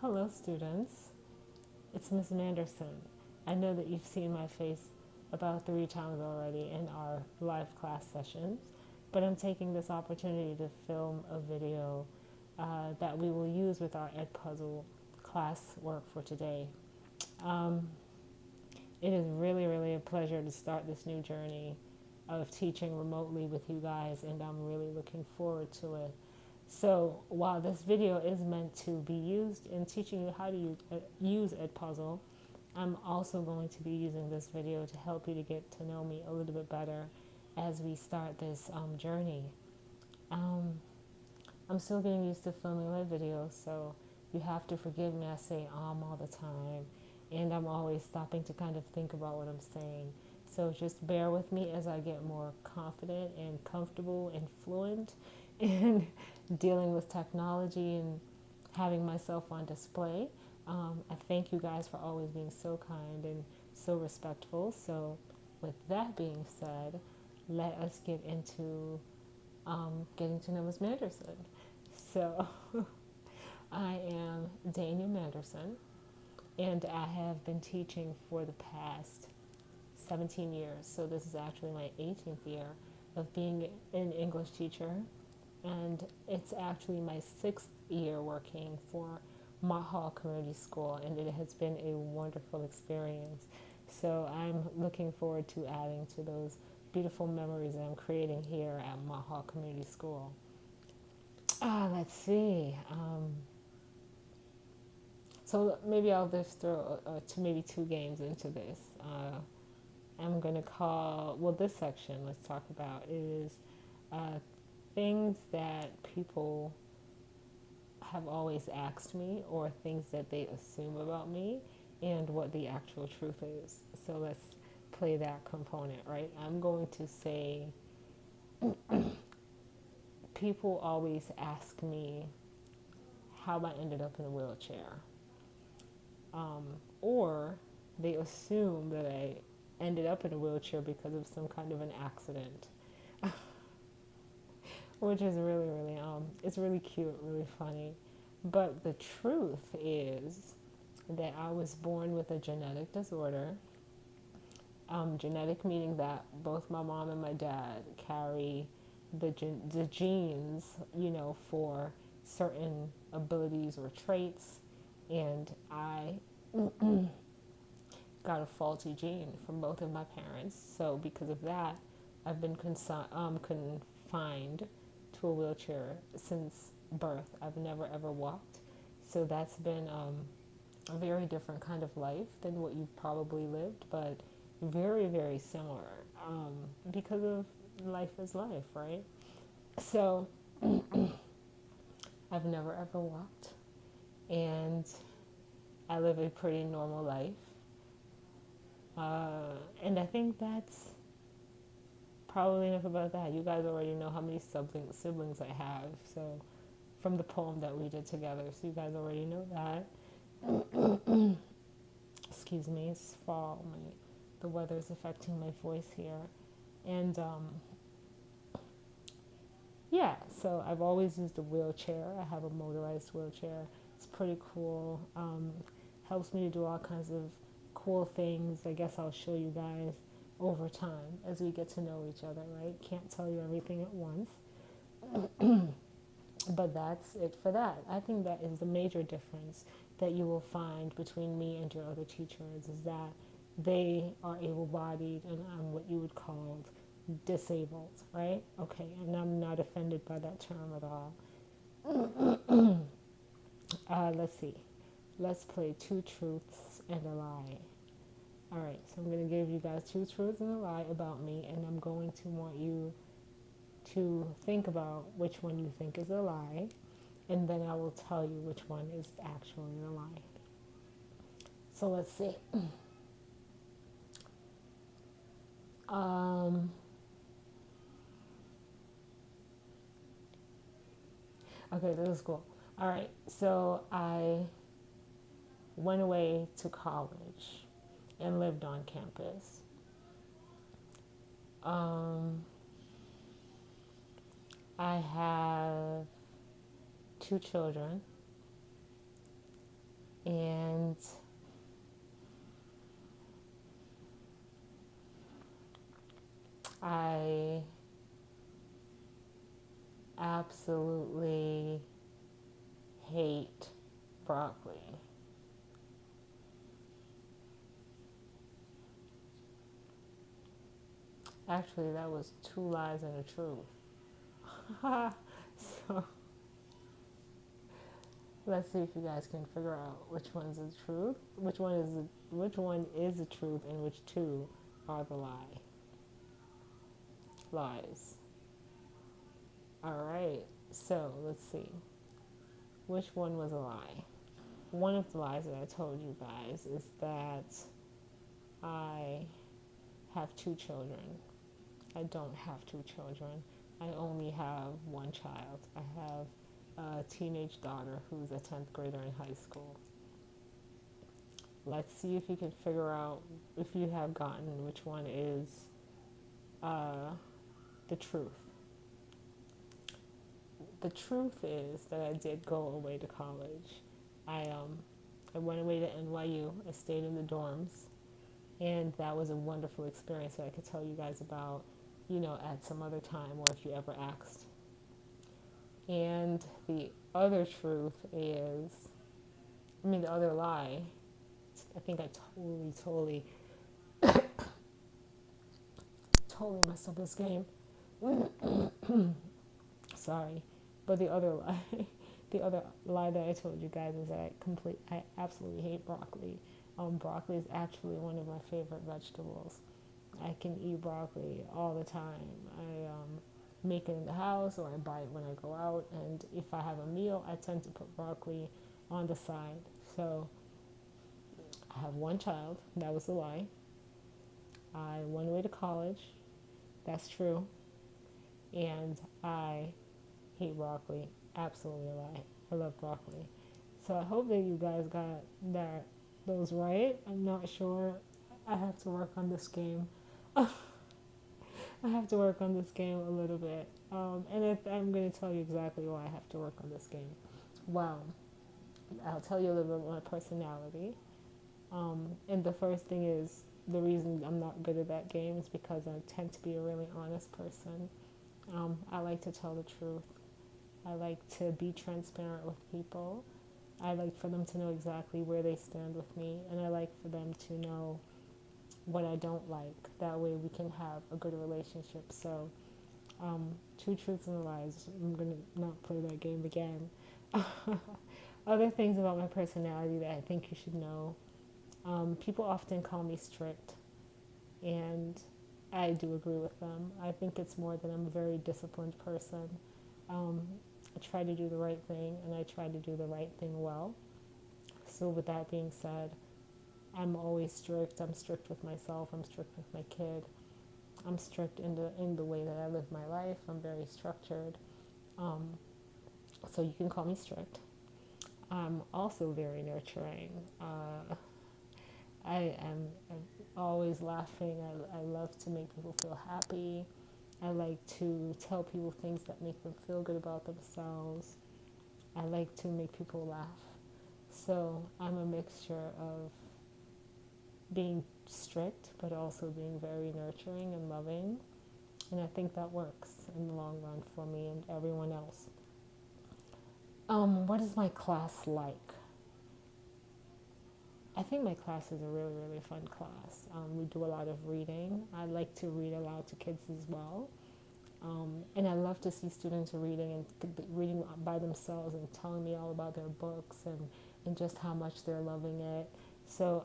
Hello, students. It's Miss Manderson. I know that you've seen my face about 3 times already in our live class sessions, but I'm taking this opportunity to film a video that we will use with our Edpuzzle class work for today. Um, it is really a pleasure to start this new journey of teaching remotely with you guys, and I'm really looking forward to it. So while this video is meant to be used in teaching you how to use Edpuzzle, I'm also going to be using this video to help you to get to know me a little bit better as we start this journey. Um, I'm still getting used to filming my videos, so you have to forgive me. I say all the time, and I'm always stopping to kind of think about what I'm saying. So just bear with me as I get more confident and comfortable and fluent in dealing with technology and having myself on display. I thank you guys for always being so kind and so respectful. So with that being said, let us get into getting to know Ms. Manderson. So I am Daniel Manderson, and I have been teaching for the past 17 years. So this is actually my 18th year of being an English teacher, and it's actually my 6th year working for Mott Hall Community School, and it has been a wonderful experience. So I'm looking forward to adding to those beautiful memories that I'm creating here at Mott Hall Community School. Let's see. So maybe I'll just throw maybe 2 games into this. I'm going to call, well, this section let's talk about is uh, things that people have always asked me, or things that they assume about me, and what the actual truth is. So let's play that component, right? I'm going to say people always ask me how I ended up in a wheelchair. Or they assume that I ended up in a wheelchair because of some kind of an accident, which is really, it's really cute, really funny. But the truth is that I was born with a genetic disorder. Genetic meaning that both my mom and my dad carry the genes, for certain abilities or traits, and I got a faulty gene from both of my parents. So because of that, I've been confined to a wheelchair since birth. I've never ever walked. So that's been a very different kind of life than what you've probably lived, but very similar, because of life is life, right? So I've never ever walked, and I live a pretty normal life. And I think that's probably enough about that. You guys already know how many siblings I have, so from the poem that we did together, so you guys already know that. Excuse me, it's fall. The weather is affecting my voice here, and yeah. So I've always used a wheelchair. I have a motorized wheelchair. It's pretty cool. Helps me to do all kinds of cool things. I guess I'll show you guys over time as we get to know each other, right? Can't tell you everything at once. But that's it for that. I think that is the major difference that you will find between me and your other teachers, is that they are able-bodied and I'm what you would call disabled, right? Okay, and I'm not offended by that term at all. Let's see. Let's play 2 truths and a lie. All right, so I'm going to give you guys 2 truths and a lie about me, and I'm going to want you to think about which one you think is a lie, and then I will tell you which one is actually a lie. So let's see. Okay, this is cool. All right, so I went away to college and lived on campus. I have 2 children. And I absolutely hate broccoli. Actually, that was two lies and a truth. So let's see if you guys can figure out which one's the truth, which one is the truth, and which two are the lies. All right. So let's see. Which one was a lie? One of the lies that I told you guys is that I have two children. I don't have two children. I only have one child. I have a teenage daughter who's a 10th grader in high school. Let's see if you can figure out if you have gotten which one is the truth. The truth is that I did go away to college. I went away to NYU. I stayed in the dorms, and that was a wonderful experience that I could tell you guys about, at some other time or if you ever asked. And the other truth is, the other lie, I think I totally messed up this game. Sorry. But the other lie, the other lie that I told you guys is that I absolutely hate broccoli. Broccoli is actually one of my favorite vegetables. I can eat broccoli all the time. I make it in the house or I buy it when I go out. And if I have a meal, I tend to put broccoli on the side. So I have one child. That was a lie. I went away to college. That's true. And I hate broccoli. Absolutely a lie. I love broccoli. So I hope that you guys got those right. I'm not sure. I have to work on this game. I have to work on this game a little bit. And I'm going to tell you exactly why I have to work on this game. Well, I'll tell you a little bit about my personality. And the first thing is the reason I'm not good at that game is because I tend to be a really honest person. I like to tell the truth. I like to be transparent with people. I like for them to know exactly where they stand with me, and I like for them to know what I don't like. That way we can have a good relationship. So, two truths and a lies. I'm going to not play that game again. Other things about my personality that I think you should know. People often call me strict, and I do agree with them. I think it's more that I'm a very disciplined person. I try to do the right thing, and I try to do the right thing well. So with that being said, I'm always strict. I'm strict with myself. I'm strict with my kid. I'm strict in the way that I live my life. I'm very structured. So you can call me strict. I'm also very nurturing. I'm always laughing. I love to make people feel happy. I like to tell people things that make them feel good about themselves. I like to make people laugh. So I'm a mixture of being strict, but also being very nurturing and loving. And I think that works in the long run for me and everyone else. What is my class like? I think my class is a really, really fun class. We do a lot of reading. I like to read aloud to kids as well. And I love to see students reading by themselves and telling me all about their books and just how much they're loving it. So,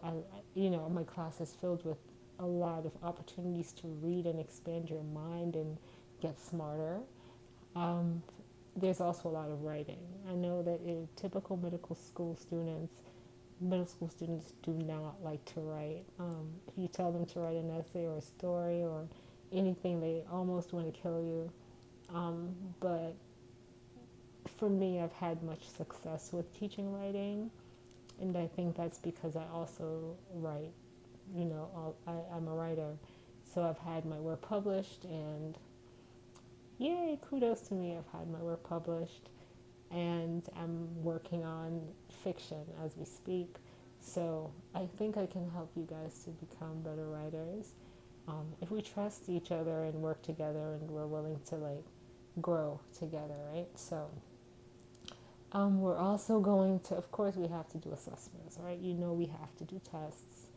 my class is filled with a lot of opportunities to read and expand your mind and get smarter. There's also a lot of writing. I know that typical middle school students do not like to write. If you tell them to write an essay or a story or anything, they almost want to kill you. But for me, I've had much success with teaching writing, and I think that's because I also write. I'm a writer, so I've had my work published, and yay, kudos to me, I've had my work published. and I'm working on fiction as we speak. So I think I can help you guys to become better writers. If we trust each other and work together and we're willing to like grow together, right? So we're also going to, of course, we have to do assessments, right? You know, we have to do tests.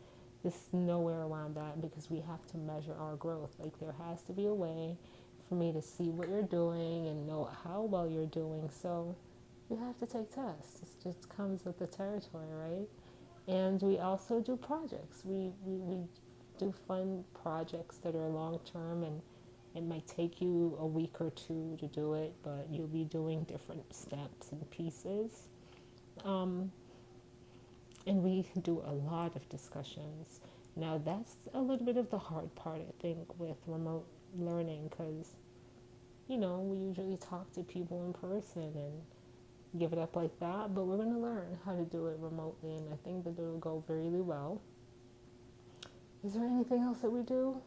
There's nowhere around that because we have to measure our growth. Like, there has to be a way for me to see what you're doing and know how well you're doing. So you have to take tests. It just comes with the territory, right? And we also do projects. We do fun projects that are long term, and it might take you a week or two to do it, but you'll be doing different steps and pieces. Um, and we do a lot of discussions. Now, that's a little bit of the hard part, I think, with remote learning because, you know, we usually talk to people in person and give it up like that, but we're going to learn how to do it remotely, and I think that it'll go really well. Is there anything else that we do?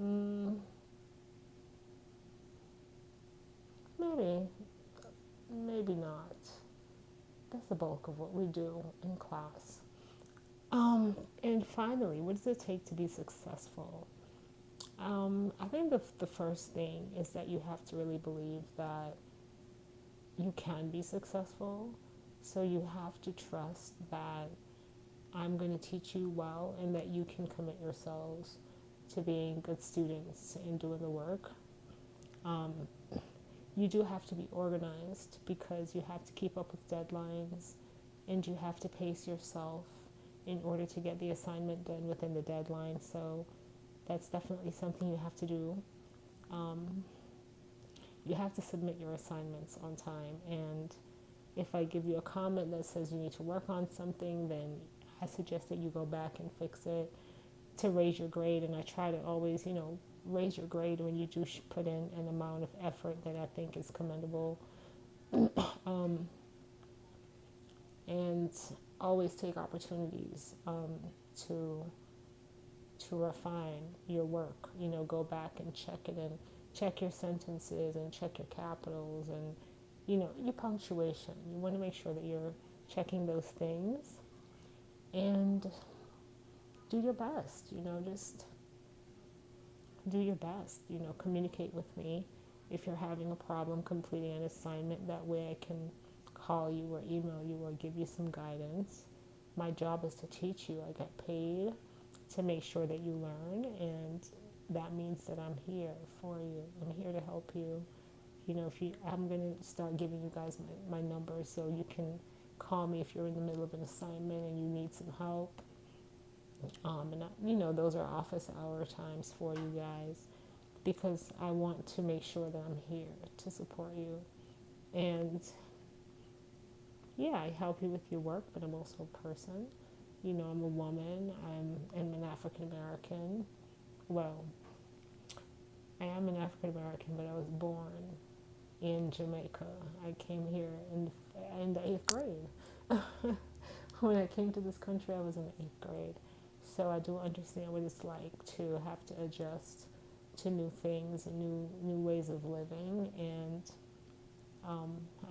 Mm, maybe, maybe not. That's the bulk of what we do in class. And finally, what does it take to be successful? I think the first thing is that you have to really believe that you can be successful. So you have to trust that I'm going to teach you well and that you can commit yourselves to being good students and doing the work. Um, you do have to be organized because you have to keep up with deadlines and you have to pace yourself in order to get the assignment done within the deadline. So that's definitely something you have to do. Um, you have to submit your assignments on time. And if I give you a comment that says you need to work on something, then I suggest that you go back and fix it to raise your grade. And I try to always, you know, raise your grade when you do put in an amount of effort that I think is commendable. um, and always take opportunities to refine your work. You know, go back and check it and check your sentences and check your capitals and, you know, your punctuation. You want to make sure that you're checking those things and do your best. You know, just do your best. You know, communicate with me if you're having a problem completing an assignment. That way I can call you or email you or give you some guidance. My job is to teach you. I get paid to make sure that you learn, and that means that I'm here for you. I'm here to help you. You know, I'm going to start giving you guys my number so you can call me if you're in the middle of an assignment and you need some help. You know, those are office hour times for you guys because I want to make sure that I'm here to support you. And yeah, I help you with your work, but I'm also a person. You know, I'm a woman. I'm an African American. Well, I am an African American, but I was born in Jamaica. I came here in the 8th grade. When I came to this country, I was in the 8th grade. So I do understand what it's like to have to adjust to new things and new ways of living. And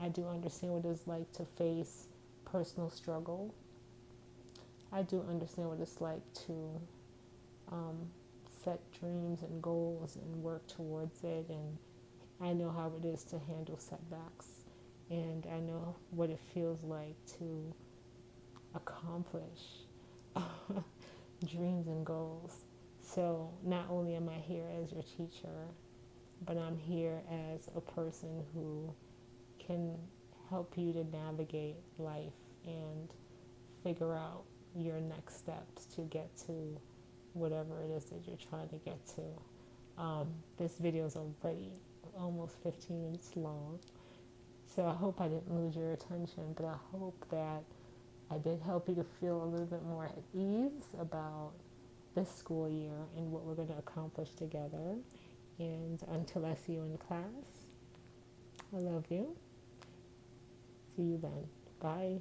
I do understand what it's like to face personal struggle. I do understand what it's like to set dreams and goals and work towards it. And I know how it is to handle setbacks. And I know what it feels like to accomplish dreams and goals. So not only am I here as your teacher, but I'm here as a person who can help you to navigate life and figure out your next steps to get to whatever it is that you're trying to get to. This video is already almost 15 minutes long, so I hope I didn't lose your attention, but I hope that I did help you to feel a little bit more at ease about this school year and what we're going to accomplish together. And until I see you in class, I love you. See you then. Bye.